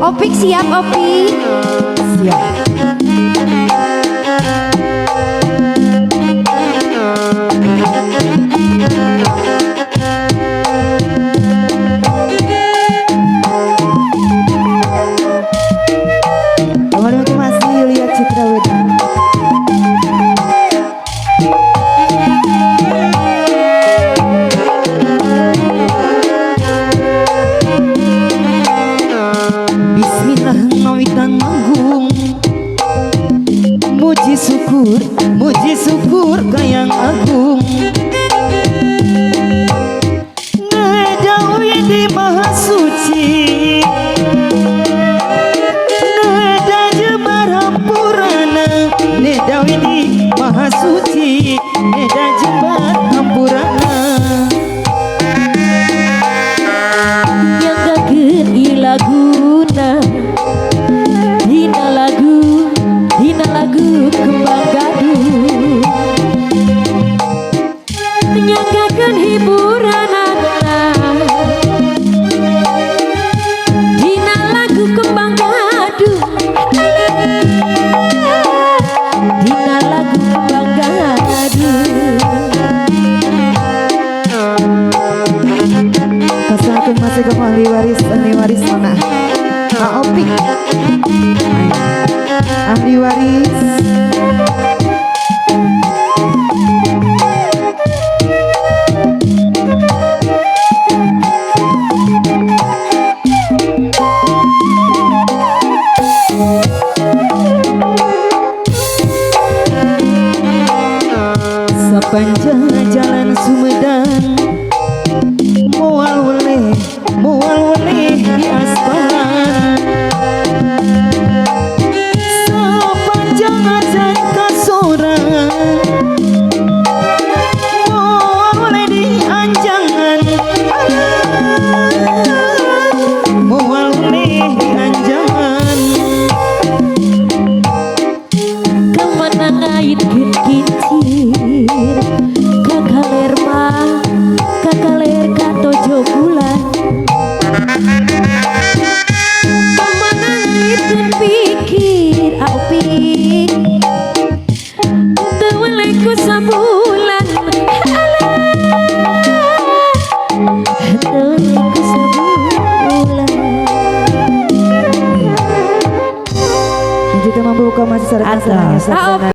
Opik siap, Opik. Siap. Kembali masih Yulia Citra Weda. Bismillah ngawitan manggung, muji syukur kayang agung. Ngedawi di maha suci, ngeda jembar hampurana. Ngedawi di maha suci, ngeda jembar hampurana. Nyanggakeun ieu laguna dina lagu kembang gaduh. Nyanggakeun hiburanana dina lagu kembang gaduh. Dina lagu kembang gaduh. Kasih masih ke ahli waris mana? Opik ahli waris. Sepanjang jalan Sumedang, mual weleh di aspalan. Sepanjang ajan kasoran, mual weleh di anjangan. Mual weleh di anjangan. Kemana ngait kincir kakaler mah kakaler katojo bulan. Kemana ngait pikir Opik teu weleh ku sabulan. Teu weleh ku sabulan. Jika mampu buka masih sarana